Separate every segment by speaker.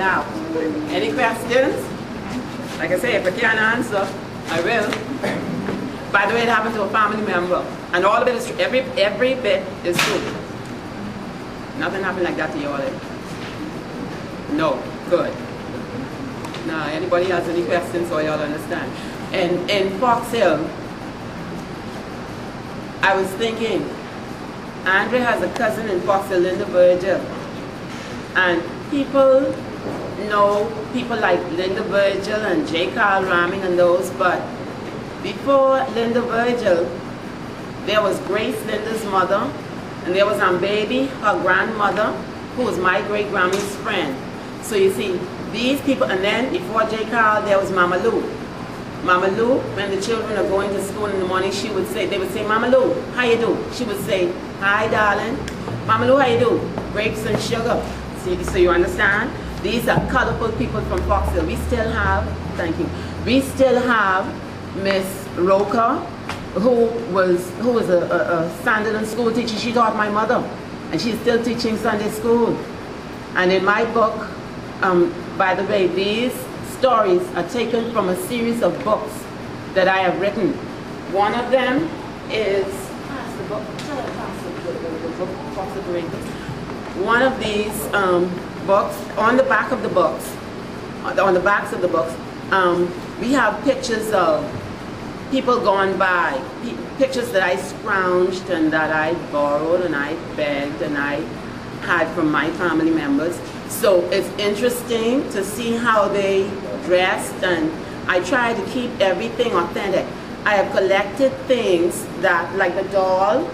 Speaker 1: Now, any questions? Like I say, if I can't answer, I will. By the way, it happened to a family member, and all of it is true. Every bit is true. Nothing happened like that to you all. No, good. Now, anybody has any questions so y'all understand? And in Fox Hill, I was thinking, Andre has a cousin in Fox Hill, Linda Virgil, and people know people like Linda Virgil and J. Carl Raming and those, but before Linda Virgil, there was Grace, Linda's mother, and there was Baby, her grandmother, who was my great-grandma's friend. So you see, these people, and then before J. Carl, there was Mama Lou. Mama Lou, when the children are going to school in the morning, they would say, Mama Lou, how you do? She would say, hi, darling. Mama Lou, how you do? Grapes and sugar. See, so you understand? These are colorful people from Fox Hill. We still have, thank you, we still have Miss Roca, who was a Sandiland school teacher. She taught my mother, and she's still teaching Sunday school. And in my book, by the way, these stories are taken from a series of books that I have written. One of them is, one of these books, on the back of the books, on the backs of the books, we have pictures of people gone by, pictures that I scrounged and that I borrowed and I begged and I had from my family members. So it's interesting to see how they dressed, and I try to keep everything authentic. I have collected things that, like the doll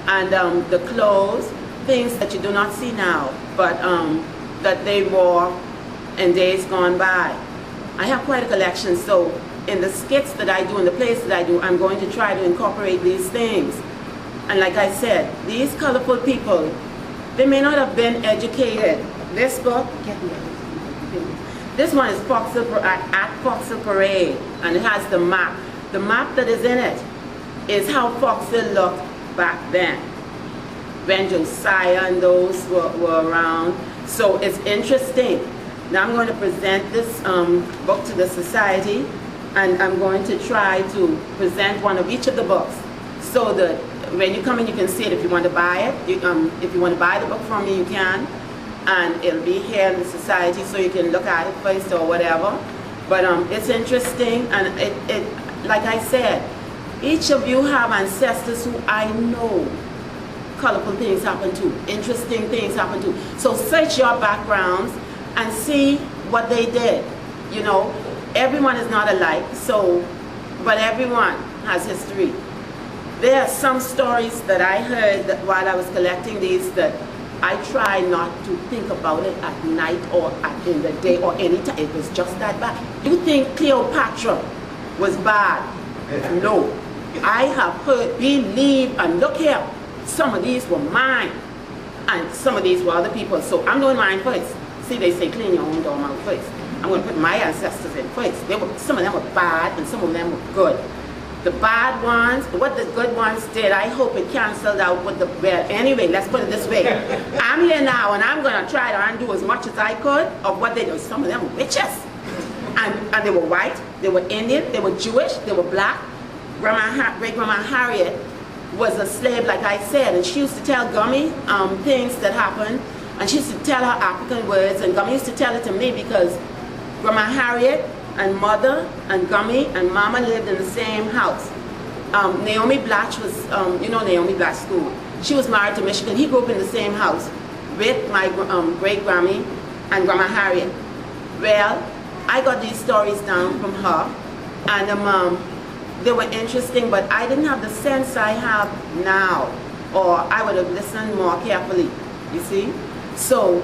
Speaker 1: and the clothes, things that you do not see now, but that they wore in days gone by. I have quite a collection, so in the skits that I do, in the plays that I do, I'm going to try to incorporate these things. And like I said, these colorful people, they may not have been educated. This book, this one is at Fox Hill Parade, and it has the map. The map that is in it is how Fox Hill looked back then, when Josiah and those were around. So it's interesting. Now I'm going to present this book to the society, and I'm going to try to present one of each of the books, so that when you come in you can see it. If you want to buy it, if you want to buy the book from me, you can. And it'll be here in the society, so you can look at it first or whatever. But it's interesting, and it like I said, each of you have ancestors who I know colorful things happen to, interesting things happen to. So search your backgrounds and see what they did. You know, everyone is not alike, so, but everyone has history. There are some stories that I heard that while I was collecting these that I try not to think about it at night or in the day or any time. It was just that bad. You think Cleopatra was bad? No. I have heard, believe, and look here, some of these were mine, and some of these were other people. So I'm doing mine first. See, they say clean your own dorm first. I'm going to put my ancestors in first. Some of them were bad, and some of them were good. The bad ones, what the good ones did, I hope it canceled out with the bad. Anyway, let's put it this way. I'm here now, and I'm going to try to undo as much as I could of what they did. Some of them were witches. And they were white, they were Indian, they were Jewish, they were black. Great-grandma Harriet was a slave, like I said, and she used to tell Gummy things that happened, and she used to tell her African words, and Gummy used to tell it to me because Grandma Harriet and Mother and Gummy and Mama lived in the same house. Naomi Blatch was, you know Naomi Blatch School. She was married to Michigan. He grew up in the same house with my great-grammy and Grandma Harriet. Well, I got these stories down from her, and they were interesting, but I didn't have the sense I have now, or I would have listened more carefully, you see? So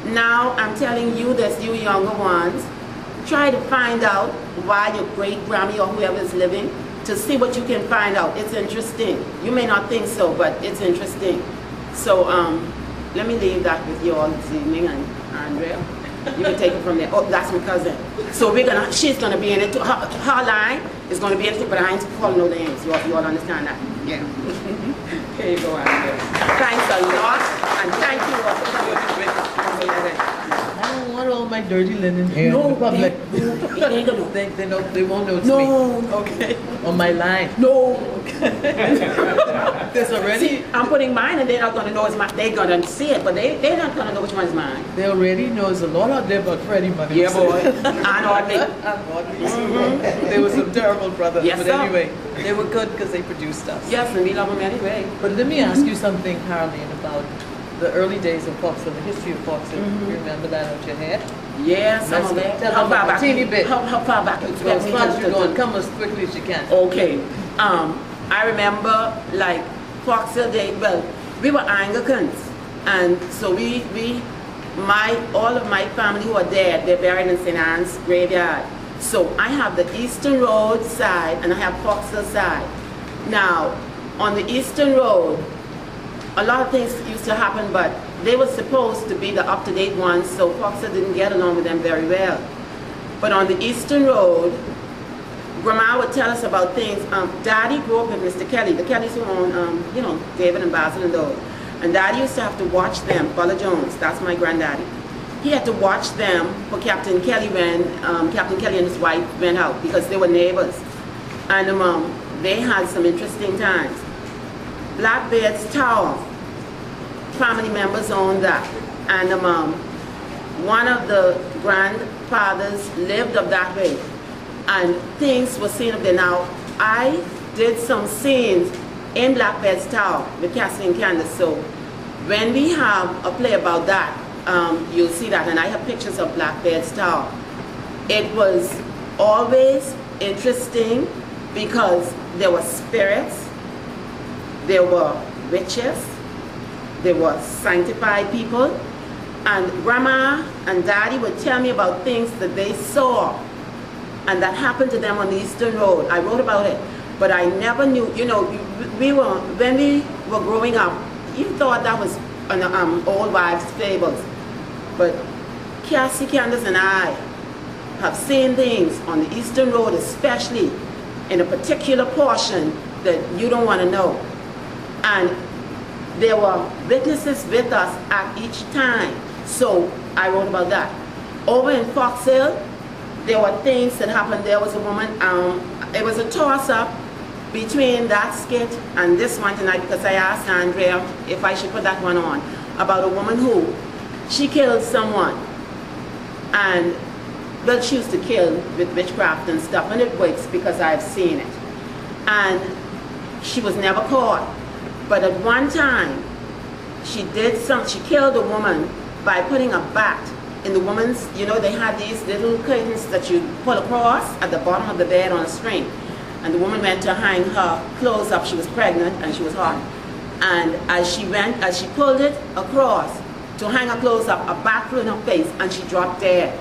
Speaker 1: now I'm telling you this, you younger ones, try to find out why your great-grammy or whoever is living, to see what you can find out. It's interesting. You may not think so, but it's interesting. So let me leave that with you all this evening, and Andrea, you can take it from there. Oh, that's my cousin. So she's gonna be in it too. Her line is gonna be in it too, but I ain't calling no names. You all understand that? Yeah. Here you go, Andrea. Thanks a lot, and thank you all for coming.
Speaker 2: don't want all my dirty linen here in the
Speaker 1: No,
Speaker 2: public.
Speaker 1: they ain't gonna know.
Speaker 2: They won't know it's
Speaker 1: No,
Speaker 2: me.
Speaker 1: no.
Speaker 2: Okay. On my line.
Speaker 1: No.
Speaker 2: There's already,
Speaker 1: See, I'm putting mine and they're not gonna know it's mine. They're gonna see it, but they're not gonna know which one's mine.
Speaker 2: they already know there's a lot out there about Freddie money.
Speaker 1: Yeah, boy. And Audley.
Speaker 2: They were some terrible brothers.
Speaker 1: Yes,
Speaker 2: but
Speaker 1: sir.
Speaker 2: anyway, they were good because they produced us.
Speaker 1: Yes, and we love them anyway.
Speaker 2: But let me ask you something, Marlene, about the early days of Foxville, the history of Foxville. You remember that out your head?
Speaker 1: Yeah, some of it.
Speaker 2: Tell
Speaker 1: How
Speaker 2: them
Speaker 1: far
Speaker 2: a
Speaker 1: back?
Speaker 2: teeny bit.
Speaker 1: How far back you
Speaker 2: Well,
Speaker 1: expect
Speaker 2: as
Speaker 1: me
Speaker 2: far as
Speaker 1: to-
Speaker 2: you're
Speaker 1: to-
Speaker 2: going, come as quickly as you can.
Speaker 1: Okay. I remember like Foxville Day, well, we were Anglicans. And so all of my family who are dead, they're buried in St. Anne's graveyard. So I have the Eastern Road side and I have Foxville side. Now, on the Eastern Road, a lot of things used to happen, but they were supposed to be the up-to-date ones, so Foxville didn't get along with them very well. But on the Eastern Road, Grandma would tell us about things. Daddy grew up with Mr. Kelly. The Kellys who own, David and Basil and those. And Daddy used to have to watch them. Bella Jones, that's my granddaddy. He had to watch them for Captain Kelly when Captain Kelly and his wife went out because they were neighbors. And they had some interesting times. Blackbeard's Tower, family members owned that. And one of the grandfathers lived up that way. And things were seen up there. Now, I did some scenes in Blackbeard's Tower with Cassie and Candace. So when we have a play about that, you'll see that. And I have pictures of Blackbeard's Tower. It was always interesting because there were spirits, there were witches, there were sanctified people, and Grandma and Daddy would tell me about things that they saw and that happened to them on the Eastern Road. I wrote about it, but I never knew, when we were growing up, you thought that was an old wives' fables. But Cassie, Candace, and I have seen things on the Eastern Road, especially in a particular portion that you don't want to know. And there were witnesses with us at each time. So I wrote about that. Over in Foxville, there were things that happened. There was a woman, it was a toss-up between that skit and this one tonight because I asked Andrea if I should put that one on, about a woman who, she killed someone. And, well, she used to kill with witchcraft and stuff, and it works because I've seen it. And she was never caught. But at one time, she killed a woman by putting a bat in the woman's, they had these little curtains that you pull across at the bottom of the bed on a string. And the woman went to hang her clothes up. She was pregnant and she was hot. And as she pulled it across to hang her clothes up, a bat flew in her face and she dropped dead.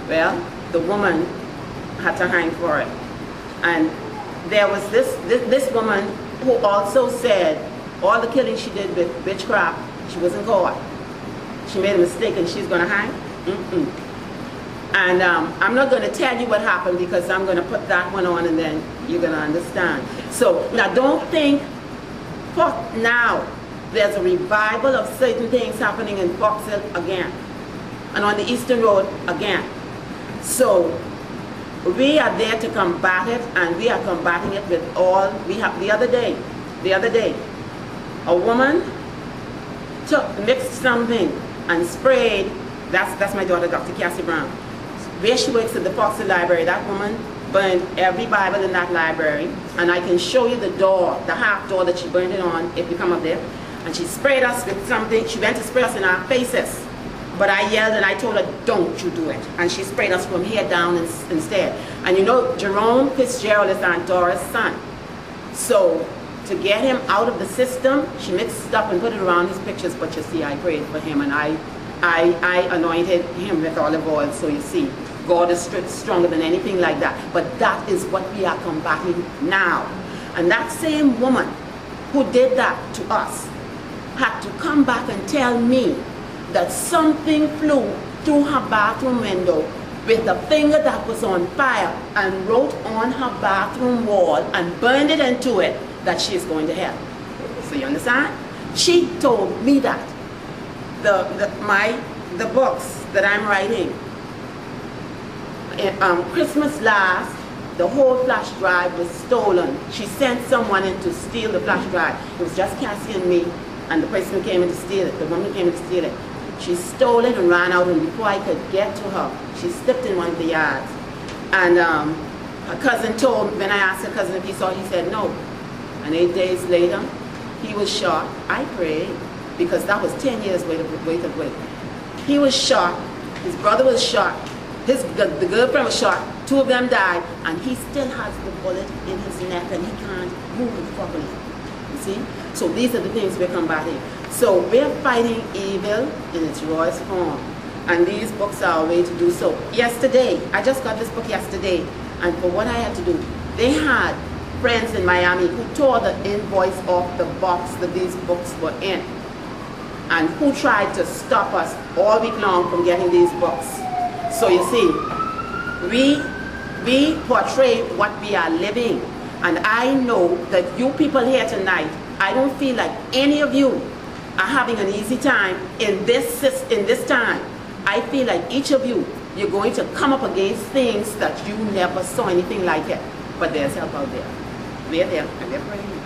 Speaker 1: Well, the woman had to hang for it. And there was this woman who also said all the killing she did with witchcraft, she wasn't caught. She made a mistake and she's going to hang. And I'm not going to tell you what happened because I'm going to put that one on and then you're going to understand. So now don't think, now there's a revival of certain things happening in Foxville again and on the Eastern Road again. So we are there to combat it, and we are combating it with all we have. The other day, a woman mixed something and sprayed, that's my daughter, Dr. Cassie Brown. Where she works at the Foxville Library, that woman burned every Bible in that library, and I can show you the door, the half door that she burned it on if you come up there. And she sprayed us with something, she went to spray us in our faces. But I yelled and I told her, don't you do it. And she sprayed us from here down instead. And Jerome Fitzgerald is Aunt Dora's son. So to get him out of the system, she mixed it up and put it around his pictures. But you see, I prayed for him and I anointed him with olive oil. So you see, God is stronger than anything like that. But that is what we are combating now. And that same woman who did that to us had to come back and tell me that something flew through her bathroom window with a finger that was on fire and wrote on her bathroom wall and burned it into it that she is going to hell. So you understand? She told me that. My the books that I'm writing. Christmas last, the whole flash drive was stolen. She sent someone in to steal the flash drive. It was just Cassie and me, and the person who came in to steal it, the woman who came in to steal it. She stole it and ran out, and before I could get to her, she slipped in one of the yards. And her cousin told me, when I asked her cousin if he saw it, he said no. And 8 days later, he was shot. I prayed, because that was 10 years wait of wait. He was shot, his brother was shot, the girlfriend was shot, 2 of them died, and he still has the bullet in his neck and he can't move properly. You see? So these are the things we're combating. So we're fighting evil in its rawest form. And these books are a way to do so. Yesterday, I just got this book yesterday, and for what I had to do, they had friends in Miami who tore the invoice off the box that these books were in, and who tried to stop us all week long from getting these books. So you see, we portray what we are living, and I know that you people here tonight, I don't feel like any of you are having an easy time in this time. I feel like each of you, you're going to come up against things that you never saw anything like it. But there's help out there. We're there, and we're praying.